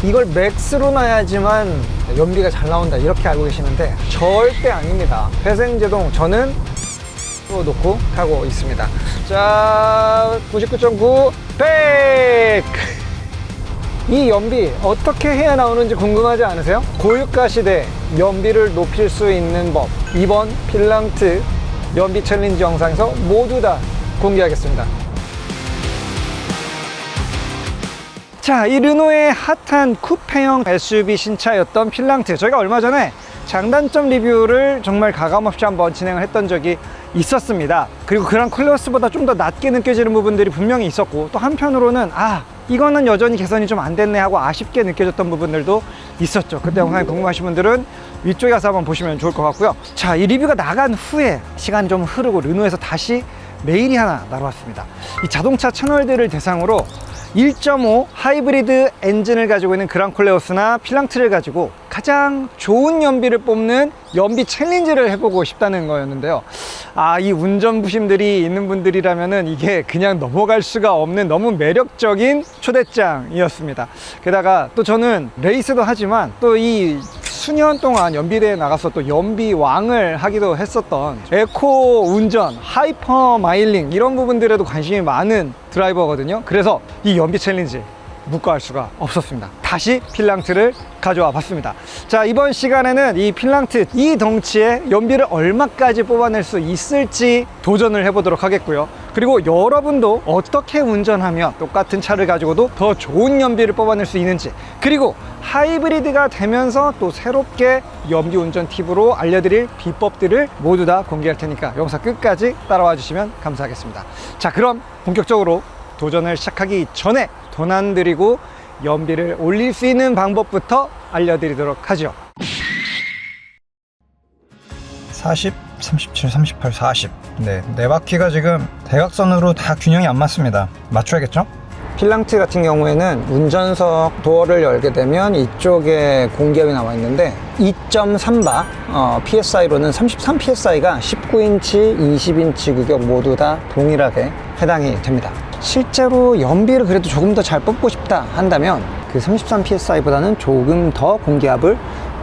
이걸 맥스로 놔야지만 연비가 잘 나온다 이렇게 알고 계시는데 절대 아닙니다. 회생제동 저는 놓고 가고 있습니다. 자, 99.9 100. 이 연비 어떻게 해야 나오는지 궁금하지 않으세요? 고유가 시대 연비를 높일 수 있는 법, 이번 필랑트 연비 챌린지 영상에서 모두 다 공개하겠습니다. 자, 이 르노의 핫한 쿠페형 SUV 신차였던 필랑트, 저희가 얼마 전에 장단점 리뷰를 정말 가감없이 한번 진행을 했던 적이 있었습니다. 그리고 그랑 클래스보다 좀 더 낮게 느껴지는 부분들이 분명히 있었고, 또 한편으로는 이거는 여전히 개선이 좀 안 됐네 하고 아쉽게 느껴졌던 부분들도 있었죠. 그때 영상이 궁금하신 분들은 위쪽에 가서 한번 보시면 좋을 것 같고요. 자, 이 리뷰가 나간 후에 시간이 좀 흐르고 르노에서 다시 메일이 하나 날아왔습니다. 이 자동차 채널들을 대상으로 1.5 하이브리드 엔진을 가지고 있는 그랑콜레오스나 필랑트를 가지고 가장 좋은 연비를 뽑는 연비 챌린지를 해보고 싶다는 거였는데요. 이 운전 부심들이 있는 분들이라면은 이게 그냥 넘어갈 수가 없는 너무 매력적인 초대장이었습니다. 게다가 또 저는 레이스도 하지만 또 이 수년 동안 연비대에 나가서 또 연비 왕을 하기도 했었던 에코 운전, 하이퍼 마일링 이런 부분들에도 관심이 많은 드라이버거든요. 그래서 이 연비 챌린지 묵과할 수가 없었습니다. 다시 필랑트를 가져와 봤습니다. 자, 이번 시간에는 이 필랑트 이 덩치에 연비를 얼마까지 뽑아낼 수 있을지 도전을 해보도록 하겠고요. 그리고 여러분도 어떻게 운전하면 똑같은 차를 가지고도 더 좋은 연비를 뽑아낼 수 있는지, 그리고 하이브리드가 되면서 또 새롭게 연비 운전 팁으로 알려드릴 비법들을 모두 다 공개할 테니까 영상 끝까지 따라와 주시면 감사하겠습니다. 자, 그럼 본격적으로 도전을 시작하기 전에 돈 안 들이고 연비를 올릴 수 있는 방법부터 알려드리도록 하죠. 40, 37, 38, 40. 네 바퀴가 지금 대각선으로 다 균형이 안 맞습니다. 맞춰야겠죠? 필랑트 같은 경우에는 운전석 도어를 열게 되면 이쪽에 공기압이 나와 있는데 2.3바 PSI로는 33 PSI가 19인치, 20인치 규격 모두 다 동일하게 해당이 됩니다. 실제로 연비를 그래도 조금 더 잘 뽑고 싶다 한다면 그 33 PSI보다는 조금 더 공기압을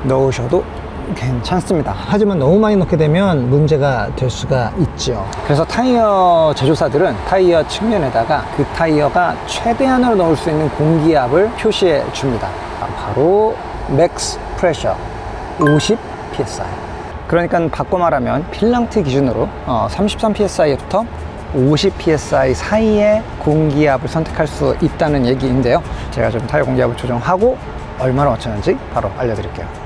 넣으셔도 괜찮습니다. 하지만 너무 많이 넣게 되면 문제가 될 수가 있죠. 그래서 타이어 제조사들은 타이어 측면에다가 그 타이어가 최대한으로 넣을 수 있는 공기압을 표시해 줍니다. 바로 맥스 프레셔 50 PSI. 그러니까 바꿔 말하면 필랑트 기준으로 33 PSI부터 50 PSI 사이의 공기압을 선택할 수 있다는 얘기인데요. 제가 좀 타이어 공기압을 조정하고 얼마나 맞췄는지 바로 알려드릴게요.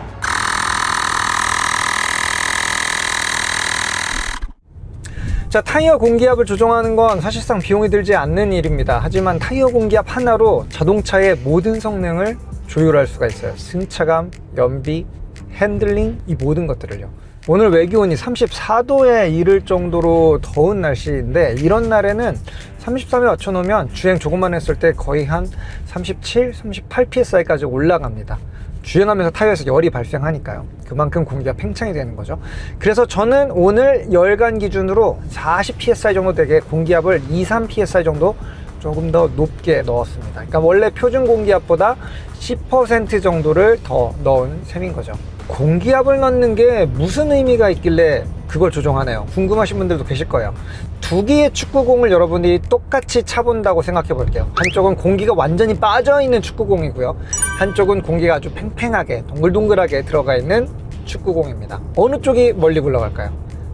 자, 타이어 공기압을 조정하는 건 사실상 비용이 들지 않는 일입니다. 하지만 타이어 공기압 하나로 자동차의 모든 성능을 조율할 수가 있어요. 승차감, 연비, 핸들링, 이 모든 것들을요. 오늘 외기온이 34도에 이를 정도로 더운 날씨인데 이런 날에는 33에 맞춰 놓으면 주행 조금만 했을 때 거의 한 37, 38 PSI까지 올라갑니다. 주행하면서 타이어에서 열이 발생하니까요. 그만큼 공기가 팽창이 되는 거죠. 그래서 저는 오늘 열간 기준으로 40 PSI 정도 되게 공기압을 23 PSI 정도 조금 더 높게 넣었습니다. 그러니까 원래 표준 공기압보다 10% 정도를 더 넣은 셈인 거죠. 공기압을 넣는 게 무슨 의미가 있길래 그걸 조정하네요. 궁금하신 분들도 계실 거예요. 두 개의 축구공을 여러분이 똑같이 차본다고 생각해 볼게요. 한쪽은 공기가 완전히 빠져 있는 축구공이고요, 한쪽은 공기가 아주 팽팽하게 동글동글하게 들어가 있는 축구공입니다. 어느 쪽이 멀리 굴러갈까요?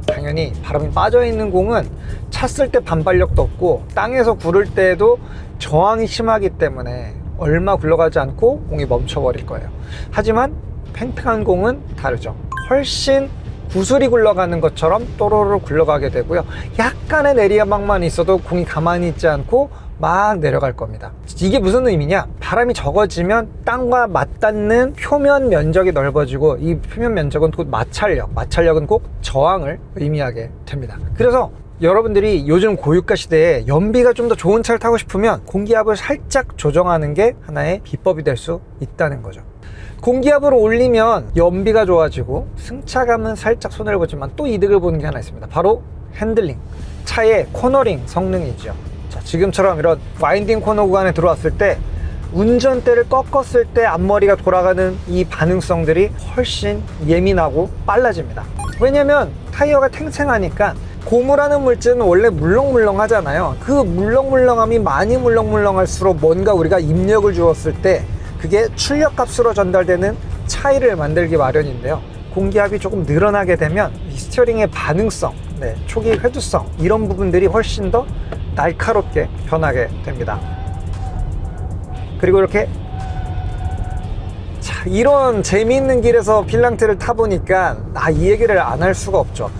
당연히 바람이 빠져 있는 공은 찼을 때 반발력도 없고 땅에서 구를 때에도 저항이 심하기 때문에 얼마 굴러가지 않고 공이 멈춰버릴 거예요. 하지만 팽팽한 공은 다르죠. 훨씬 구슬이 굴러가는 것처럼 또로로 굴러가게 되고요, 약간의 내리막만 있어도 공이 가만히 있지 않고 막 내려갈 겁니다. 이게 무슨 의미냐? 바람이 적어지면 땅과 맞닿는 표면 면적이 넓어지고 이 표면 면적은 곧 마찰력은 꼭 저항을 의미하게 됩니다. 그래서 여러분들이 요즘 고유가 시대에 연비가 좀 더 좋은 차를 타고 싶으면 공기압을 살짝 조정하는 게 하나의 비법이 될 수 있다는 거죠. 공기압을 올리면 연비가 좋아지고 승차감은 살짝 손해를 보지만 또 이득을 보는 게 하나 있습니다. 바로 핸들링, 차의 코너링 성능이죠. 자, 지금처럼 이런 와인딩 코너 구간에 들어왔을 때 운전대를 꺾었을 때 앞머리가 돌아가는 이 반응성들이 훨씬 예민하고 빨라집니다. 왜냐면 타이어가 탱탱하니까 고무라는 물질은 원래 물렁물렁 하잖아요. 그 물렁물렁함이 많이 물렁물렁할수록 뭔가 우리가 입력을 주었을 때 그게 출력값으로 전달되는 차이를 만들기 마련인데요. 공기압이 조금 늘어나게 되면 이 스티어링의 반응성, 초기 회두성 이런 부분들이 훨씬 더 날카롭게 변하게 됩니다. 그리고 이렇게 이런 재미있는 길에서 필랑트를 타보니까 이 얘기를 안 할 수가 없죠.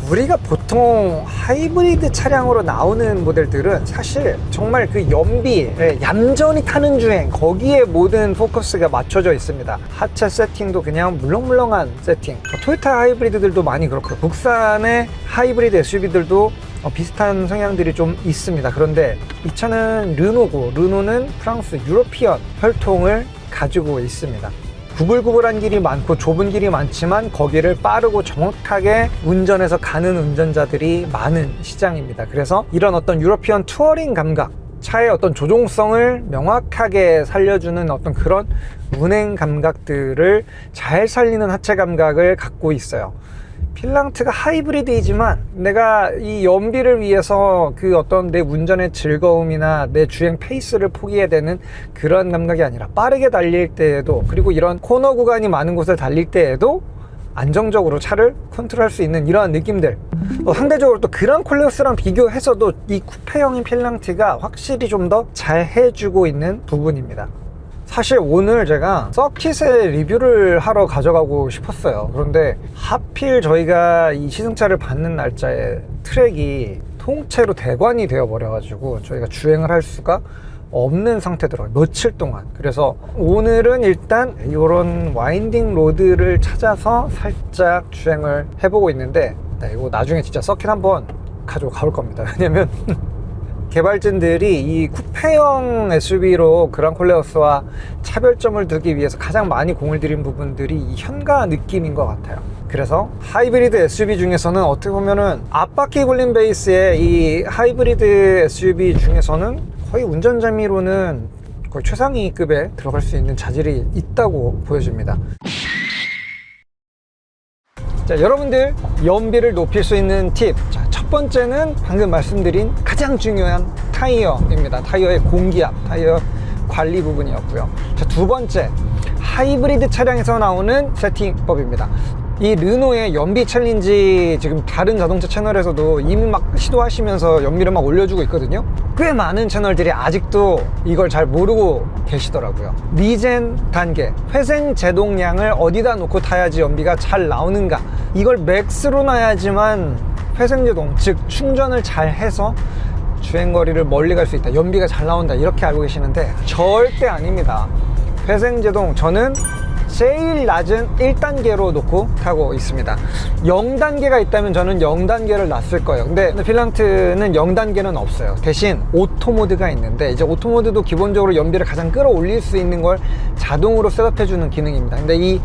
우리가 보통 하이브리드 차량으로 나오는 모델들은 사실 정말 그 연비, 얌전히 타는 주행, 거기에 모든 포커스가 맞춰져 있습니다. 하체 세팅도 그냥 물렁물렁한 세팅. 토요타 하이브리드들도 많이 그렇고 국산의 하이브리드 SUV들도 비슷한 성향들이 좀 있습니다. 그런데 이 차는 르노고, 르노는 프랑스 유러피언 혈통을 가지고 있습니다. 구불구불한 길이 많고 좁은 길이 많지만 거기를 빠르고 정확하게 운전해서 가는 운전자들이 많은 시장입니다. 그래서 이런 어떤 유러피언 투어링 감각, 차의 어떤 조종성을 명확하게 살려주는 어떤 그런 운행 감각들을 잘 살리는 하체 감각을 갖고 있어요. 필랑트가 하이브리드이지만 내가 이 연비를 위해서 그 어떤 내 운전의 즐거움이나 내 주행 페이스를 포기해야 되는 그런 감각이 아니라 빠르게 달릴 때에도, 그리고 이런 코너 구간이 많은 곳을 달릴 때에도 안정적으로 차를 컨트롤할 수 있는 이러한 느낌들. 상대적으로 또 그랑 콜레오스랑 비교해서도 이 쿠페형인 필랑트가 확실히 좀 더 잘 해주고 있는 부분입니다. 사실 오늘 제가 서킷에 리뷰를 하러 가져가고 싶었어요. 그런데 하필 저희가 이 시승차를 받는 날짜에 트랙이 통째로 대관이 되어 버려가지고 저희가 주행을 할 수가 없는 상태더라고요, 며칠 동안. 그래서 오늘은 일단 이런 와인딩 로드를 찾아서 살짝 주행을 해보고 있는데, 이거 나중에 진짜 서킷 한번 가지고 가볼 겁니다. 왜냐면 개발진들이 이 쿠페형 SUV로 그랑콜레오스와 차별점을 두기 위해서 가장 많이 공을 들인 부분들이 이 현가 느낌인 것 같아요. 그래서 하이브리드 SUV 중에서는 어떻게 보면은 앞바퀴 굴림 베이스의 이 하이브리드 SUV 중에서는 거의 운전 재미로는 거의 최상위급에 들어갈 수 있는 자질이 있다고 보여집니다. 자, 여러분들 연비를 높일 수 있는 팁. 첫 번째는 방금 말씀드린 가장 중요한 타이어입니다. 타이어의 공기압, 타이어 관리 부분이었고요. 자, 두 번째, 하이브리드 차량에서 나오는 세팅법입니다. 이 르노의 연비 챌린지 지금 다른 자동차 채널에서도 이미 막 시도하시면서 연비를 막 올려주고 있거든요. 꽤 많은 채널들이 아직도 이걸 잘 모르고 계시더라고요. 리젠 단계, 회생 제동량을 어디다 놓고 타야지 연비가 잘 나오는가, 이걸 맥스로 놔야지만 회생제동, 즉 충전을 잘 해서 주행거리를 멀리 갈 수 있다, 연비가 잘 나온다, 이렇게 알고 계시는데 절대 아닙니다. 회생제동, 저는 제일 낮은 1단계로 놓고 타고 있습니다. 0단계가 있다면 저는 0단계를 놨을 거예요. 근데 필랑트는 0단계는 없어요. 대신 오토모드가 있는데, 이제 오토모드도 기본적으로 연비를 가장 끌어올릴 수 있는 걸 자동으로 셋업해주는 기능입니다. 근데 이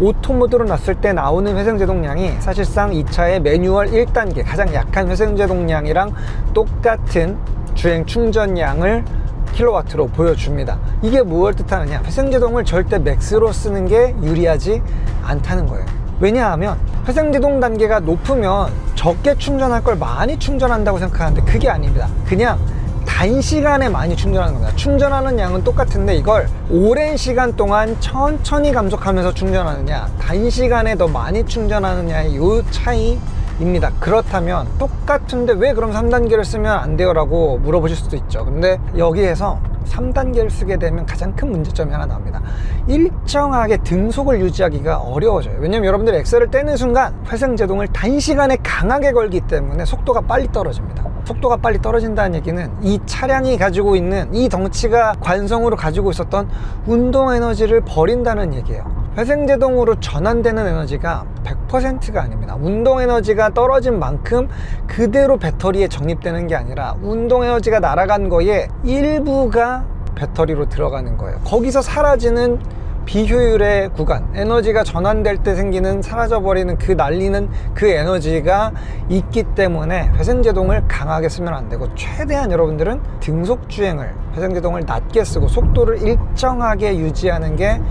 오토모드로 놨을 때 나오는 회생제동량이 사실상 이 차의 매뉴얼 1단계, 가장 약한 회생제동량이랑 똑같은 주행 충전량을 킬로와트로 보여줍니다. 이게 무엇을 뜻하느냐, 회생제동을 절대 맥스로 쓰는 게 유리하지 않다는 거예요. 왜냐하면 회생제동 단계가 높으면 적게 충전할 걸 많이 충전한다고 생각하는데 그게 아닙니다. 그냥 단시간에 많이 충전하는 겁니다. 충전하는 양은 똑같은데 이걸 오랜 시간 동안 천천히 감속하면서 충전하느냐, 단시간에 더 많이 충전하느냐의 이 차이입니다. 그렇다면 똑같은데 왜 그럼 3단계를 쓰면 안 돼요? 라고 물어보실 수도 있죠. 근데 여기에서 3단계를 쓰게 되면 가장 큰 문제점이 하나 나옵니다. 일정하게 등속을 유지하기가 어려워져요. 왜냐면 여러분들이 엑셀을 떼는 순간 회생제동을 단시간에 강하게 걸기 때문에 속도가 빨리 떨어집니다. 속도가 빨리 떨어진다는 얘기는 이 차량이 가지고 있는, 이 덩치가 관성으로 가지고 있었던 운동 에너지를 버린다는 얘기예요. 회생제동으로 전환되는 에너지가 100%가 아닙니다. 운동 에너지가 떨어진 만큼 그대로 배터리에 적립되는 게 아니라 운동 에너지가 날아간 거에 일부가 배터리로 들어가는 거예요. 거기서 사라지는 비효율의 구간, 에너지가 전환될 때 생기는 사라져버리는 그 날리는 그 에너지가 있기 때문에 회생제동을 강하게 쓰면 안 되고, 최대한 여러분들은 등속주행을, 회생제동을 낮게 쓰고 속도를 일정하게 유지하는 게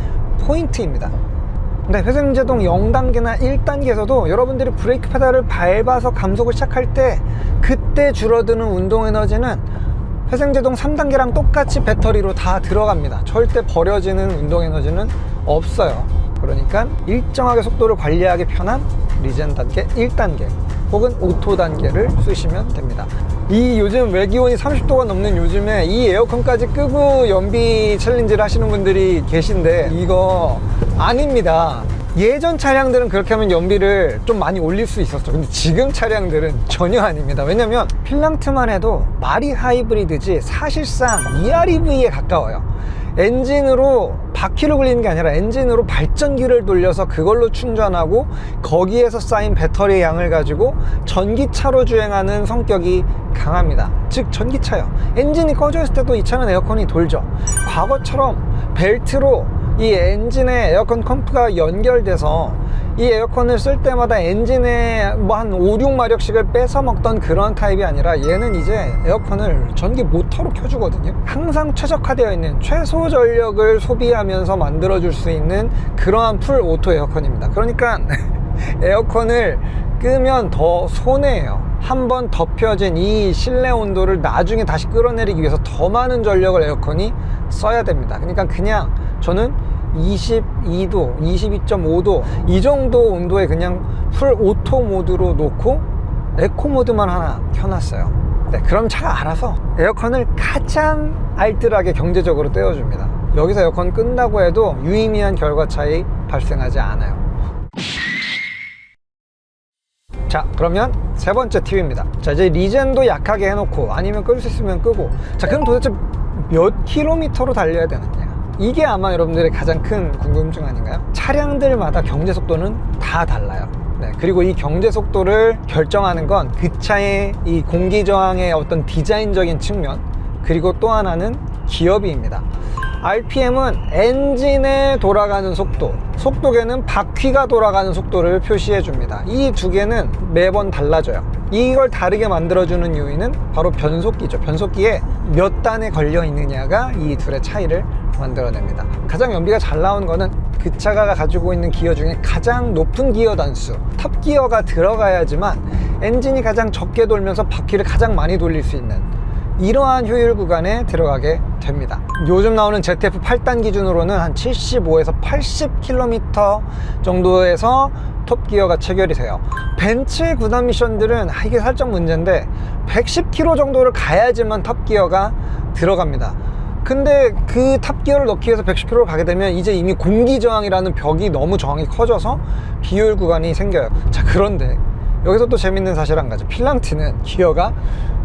포인트입니다. 근데 회생제동 0단계나 1단계에서도 여러분들이 브레이크 페달을 밟아서 감속을 시작할 때 그때 줄어드는 운동 에너지는 회생제동 3단계랑 똑같이 배터리로 다 들어갑니다. 절대 버려지는 운동 에너지는 없어요. 그러니까 일정하게 속도를 관리하기 편한 리젠 단계 1단계 혹은 오토 단계를 쓰시면 됩니다. 이 요즘 외기온이 30도가 넘는 요즘에 이 에어컨까지 끄고 연비 챌린지를 하시는 분들이 계신데 이거 아닙니다. 예전 차량들은 그렇게 하면 연비를 좀 많이 올릴 수 있었죠. 근데 지금 차량들은 전혀 아닙니다. 왜냐면 필랑트만 해도 마리 하이브리드지 사실상 EREV에 가까워요. 엔진으로 바퀴를 굴리는 게 아니라 엔진으로 발전기를 돌려서 그걸로 충전하고 거기에서 쌓인 배터리의 양을 가지고 전기차로 주행하는 성격이 강합니다. 즉 전기차요. 엔진이 꺼져 있을 때도 이 차는 에어컨이 돌죠. 과거처럼 벨트로 이 엔진에 에어컨 컴프가 연결돼서 이 에어컨을 쓸 때마다 엔진에 뭐 한 5, 6마력씩을 뺏어 먹던 그런 타입이 아니라 얘는 이제 에어컨을 전기 모터로 켜주거든요. 항상 최적화되어 있는 최소 전력을 소비하면서 만들어줄 수 있는 그러한 풀 오토 에어컨입니다. 그러니까 에어컨을 끄면 더 손해예요. 한번 덮여진 이 실내 온도를 나중에 다시 끌어내리기 위해서 더 많은 전력을 에어컨이 써야 됩니다. 그러니까 그냥 저는 22도, 22.5도 이 정도 온도에 그냥 풀 오토 모드로 놓고 에코 모드만 하나 켜놨어요. 네, 그럼 차가 알아서 에어컨을 가장 알뜰하게 경제적으로 떼어줍니다. 여기서 에어컨 끈다고 해도 유의미한 결과 차이 발생하지 않아요. 자, 그러면 세 번째 팁입니다. 자, 이제 리젠도 약하게 해놓고 아니면 끌 수 있으면 끄고, 자, 그럼 도대체 몇 킬로미터로 달려야 되느냐, 이게 아마 여러분들의 가장 큰 궁금증 아닌가요? 차량들마다 경제 속도는 다 달라요. 네, 그리고 이 경제 속도를 결정하는 건 그 차의 이 공기 저항의 어떤 디자인적인 측면, 그리고 또 하나는 기어비입니다. RPM은 엔진에 돌아가는 속도, 속도계는 바퀴가 돌아가는 속도를 표시해 줍니다. 이 두 개는 매번 달라져요. 이걸 다르게 만들어주는 요인은 바로 변속기죠. 변속기에 몇 단에 걸려 있느냐가 이 둘의 차이를 만들어냅니다. 가장 연비가 잘 나오는 거는 그 차가 가지고 있는 기어 중에 가장 높은 기어 단수, 탑 기어가 들어가야지만 엔진이 가장 적게 돌면서 바퀴를 가장 많이 돌릴 수 있는 이러한 효율 구간에 들어가게 됩니다. 요즘 나오는 ZF 8단 기준으로는 한 75에서 80km 정도에서 톱기어가 체결이 돼요. 벤츠의 구단 미션들은 이게 살짝 문제인데 110km 정도를 가야지만 탑기어가 들어갑니다. 근데 그 탑기어를 넣기 위해서 110km를 가게 되면 이제 이미 공기저항이라는 벽이 너무 저항이 커져서 비효율 구간이 생겨요. 자, 그런데 여기서 또 재밌는 사실 한 가지. 필랑트는 기어가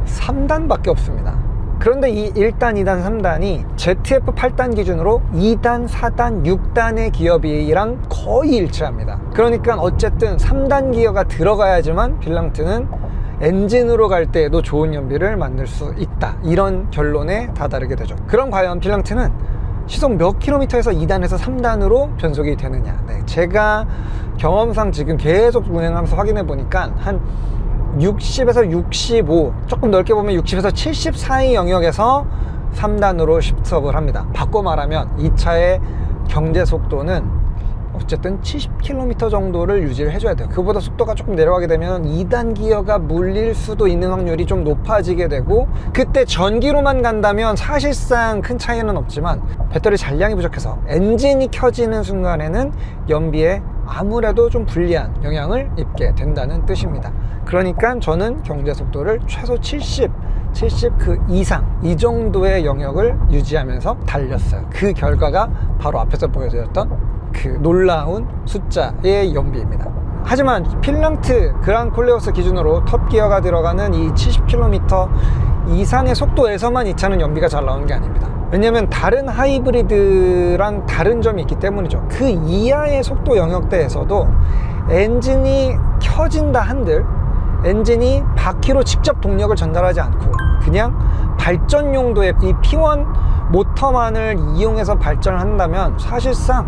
3단밖에 없습니다. 그런데 이 1단, 2단, 3단이 ZF 8단 기준으로 2단, 4단, 6단의 기어비랑 거의 일치합니다. 그러니까 어쨌든 3단 기어가 들어가야지만 필랑트는 엔진으로 갈 때에도 좋은 연비를 만들 수 있다, 이런 결론에 다다르게 되죠. 그럼 과연 필랑트는 시속 몇 킬로미터에서 2단에서 3단으로 변속이 되느냐. 네, 제가 경험상 지금 계속 운행하면서 확인해 보니까 한 60에서 65, 조금 넓게 보면 60에서 70 사이 영역에서 3단으로 십습을 합니다. 바꿔 말하면 이 차의 경제 속도는 어쨌든 70km 정도를 유지를 해줘야 돼요. 그보다 속도가 조금 내려가게 되면 2단 기어가 물릴 수도 있는 확률이 좀 높아지게 되고, 그때 전기로만 간다면 사실상 큰 차이는 없지만 배터리 잔량이 부족해서 엔진이 켜지는 순간에는 연비에 아무래도 좀 불리한 영향을 입게 된다는 뜻입니다. 그러니까 저는 경제 속도를 최소 70 그 이상, 이 정도의 영역을 유지하면서 달렸어요. 그 결과가 바로 앞에서 보여드렸던 그 놀라운 숫자의 연비입니다. 하지만 필랑트 그랑 콜레오스 기준으로 톱기어가 들어가는 이 70km 이상의 속도에서만 이 차는 연비가 잘 나오는 게 아닙니다. 왜냐면 다른 하이브리드랑 다른 점이 있기 때문이죠. 그 이하의 속도 영역대에서도 엔진이 켜진다 한들 엔진이 바퀴로 직접 동력을 전달하지 않고 그냥 발전 용도의 이 P1 모터만을 이용해서 발전을 한다면 사실상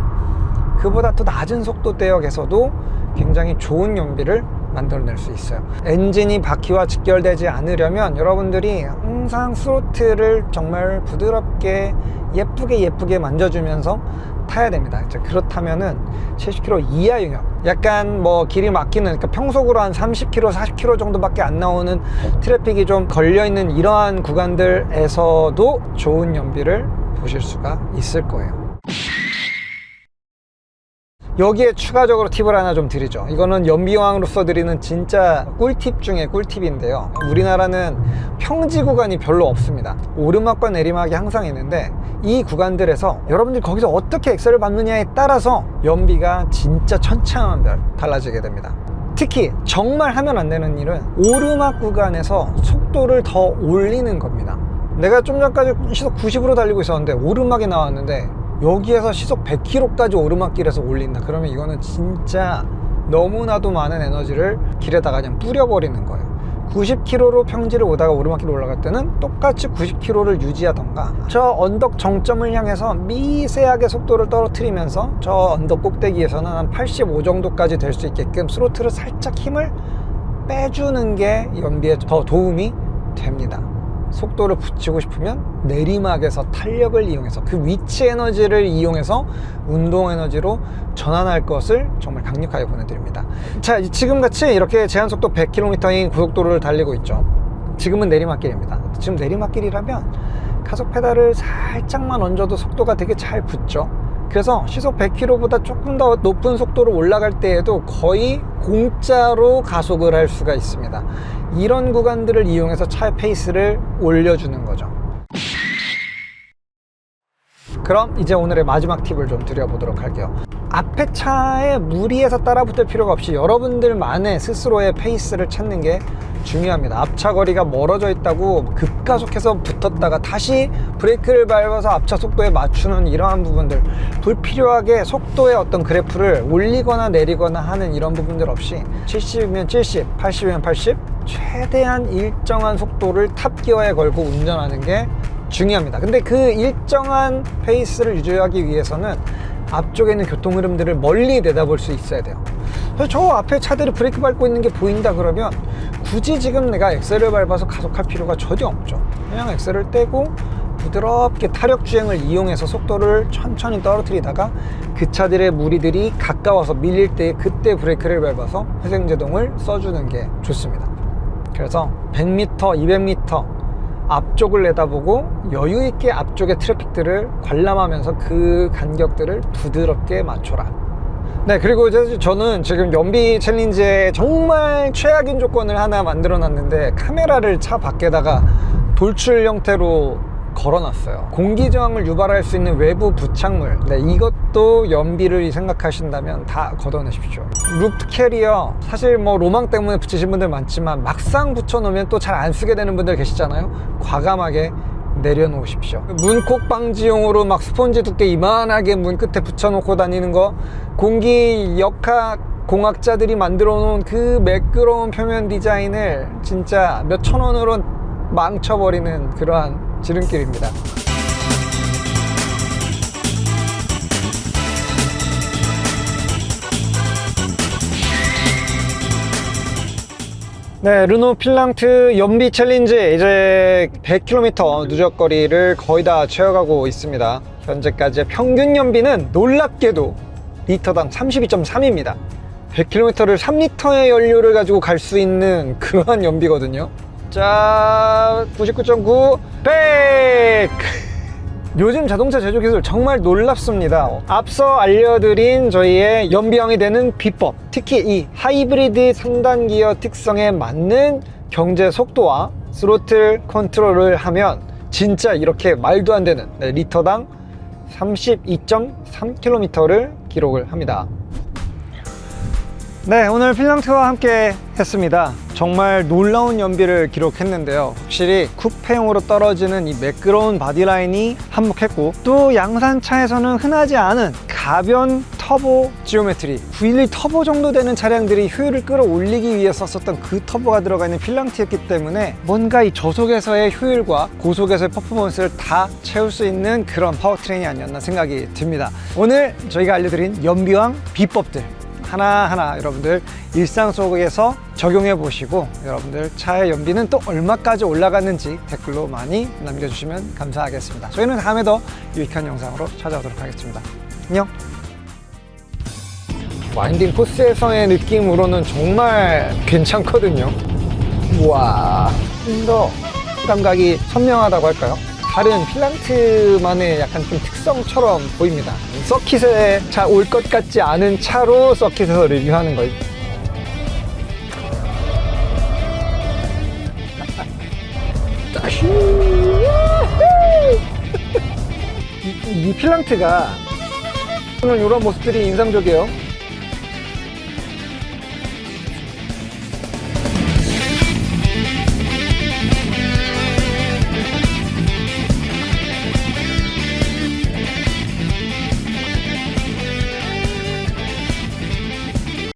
그보다 또 낮은 속도대역에서도 굉장히 좋은 연비를 만들어낼 수 있어요. 엔진이 바퀴와 직결되지 않으려면 여러분들이 항상 스로틀을 정말 부드럽게 예쁘게 만져주면서 타야 됩니다. 그렇다면은 70km 이하 영역, 약간 뭐 길이 막히는, 그러니까 평속으로 한 30km, 40km 정도밖에 안 나오는 트래픽이 좀 걸려있는 이러한 구간들에서도 좋은 연비를 보실 수가 있을 거예요. 여기에 추가적으로 팁을 하나 좀 드리죠. 이거는 연비왕으로서 드리는 진짜 꿀팁 중에 꿀팁인데요. 우리나라는 평지 구간이 별로 없습니다. 오르막과 내리막이 항상 있는데 이 구간들에서 여러분들이 거기서 어떻게 엑셀을 밟느냐에 따라서 연비가 진짜 천차만별 달라지게 됩니다. 특히 정말 하면 안 되는 일은 오르막 구간에서 속도를 더 올리는 겁니다. 내가 좀 전까지 시속 90으로 달리고 있었는데 오르막이 나왔는데 여기에서 시속 100km까지 오르막길에서 올린다. 그러면 이거는 진짜 너무나도 많은 에너지를 길에다가 그냥 뿌려버리는 거예요. 90km로 평지를 오다가 오르막길로 올라갈 때는 똑같이 90km를 유지하던가 저 언덕 정점을 향해서 미세하게 속도를 떨어뜨리면서 저 언덕 꼭대기에서는 한 85 정도까지 될 수 있게끔 스로틀을 살짝 힘을 빼주는 게 연비에 더 도움이 됩니다. 속도를 붙이고 싶으면 내리막에서 탄력을 이용해서 그 위치 에너지를 이용해서 운동 에너지로 전환할 것을 정말 강력하게 보내드립니다. 자, 지금같이 이렇게 제한속도 100km인 고속도로를 달리고 있죠. 지금은 내리막길입니다. 지금 내리막길이라면 가속 페달을 살짝만 얹어도 속도가 되게 잘 붙죠. 그래서 시속 100km보다 조금 더 높은 속도로 올라갈 때에도 거의 공짜로 가속을 할 수가 있습니다. 이런 구간들을 이용해서 차의 페이스를 올려주는 거죠. 그럼 이제 오늘의 마지막 팁을 좀 드려보도록 할게요. 앞에 차에 무리해서 따라붙을 필요가 없이 여러분들만의 스스로의 페이스를 찾는 게 중요합니다. 앞차 거리가 멀어져 있다고 급가속해서 붙었다가 다시 브레이크를 밟아서 앞차 속도에 맞추는 이러한 부분들, 불필요하게 속도의 어떤 그래프를 올리거나 내리거나 하는 이런 부분들 없이 70이면 70, 80이면 80, 최대한 일정한 속도를 탑기어에 걸고 운전하는 게 중요합니다. 근데 그 일정한 페이스를 유지하기 위해서는 앞쪽에 있는 교통 흐름들을 멀리 내다볼 수 있어야 돼요. 저 앞에 차들이 브레이크 밟고 있는 게 보인다 그러면 굳이 지금 내가 엑셀을 밟아서 가속할 필요가 전혀 없죠. 그냥 엑셀을 떼고 부드럽게 타력 주행을 이용해서 속도를 천천히 떨어뜨리다가 그 차들의 무리들이 가까워서 밀릴 때 그때 브레이크를 밟아서 회생제동을 써주는 게 좋습니다. 그래서 100m, 200m 앞쪽을 내다보고 여유있게 앞쪽의 트래픽들을 관람하면서 그 간격들을 부드럽게 맞춰라. 네, 그리고 이제 저는 지금 연비 챌린지에 정말 최악인 조건을 하나 만들어 놨는데 카메라를 차 밖에다가 돌출 형태로 걸어놨어요. 공기 저항을 유발할 수 있는 외부 부착물, 네, 이것도 연비를 생각하신다면 다 걷어내십시오. 루프 캐리어, 사실 뭐 로망 때문에 붙이신 분들 많지만 막상 붙여놓으면 또 잘 안 쓰게 되는 분들 계시잖아요. 과감하게 내려놓으십시오. 문콕 방지용으로 막 스펀지 두께 이만하게 문 끝에 붙여놓고 다니는 거, 공기 역학 공학자들이 만들어 놓은 그 매끄러운 표면 디자인을 진짜 몇 천 원으로 망쳐버리는 그러한 지름길입니다. 네, 르노 필랑트 연비 챌린지 이제 100km 누적거리를 거의 다 채워가고 있습니다. 현재까지의 평균 연비는 놀랍게도 리터당 32.3입니다 100km를 3리터의 연료를 가지고 갈 수 있는 그러한 연비거든요. 자, 99.9 100. 요즘 자동차 제조 기술 정말 놀랍습니다. 앞서 알려드린 저희의 연비형이 되는 비법, 특히 이 하이브리드 3단 기어 특성에 맞는 경제 속도와 스로틀 컨트롤을 하면 진짜 이렇게 말도 안 되는 리터당 32.3km를 기록을 합니다. 네, 오늘 필랑트와 함께 했습니다. 정말 놀라운 연비를 기록했는데요. 확실히 쿠페용으로 떨어지는 이 매끄러운 바디라인이 한몫했고, 또 양산차에서는 흔하지 않은 가변 터보 지오메트리. 911 터보 정도 되는 차량들이 효율을 끌어올리기 위해 썼었던 그 터보가 들어가 있는 필랑트였기 때문에 뭔가 이 저속에서의 효율과 고속에서의 퍼포먼스를 다 채울 수 있는 그런 파워트레인이 아니었나 생각이 듭니다. 오늘 저희가 알려드린 연비왕 비법들 하나하나 여러분들 일상 속에서 적용해 보시고 여러분들 차의 연비는 또 얼마까지 올라갔는지 댓글로 많이 남겨주시면 감사하겠습니다. 저희는 다음에 더 유익한 영상으로 찾아오도록 하겠습니다. 안녕. 와인딩 코스에서의 느낌으로는 정말 괜찮거든요. 우와, 좀 더 감각이 선명하다고 할까요? 다른 필랑트만의 약간 좀 특성처럼 보입니다. 서킷에 잘 올 것 같지 않은 차로 서킷에서 리뷰하는 거예요. 이 필랑트가 오늘 이런 모습들이 인상적이에요.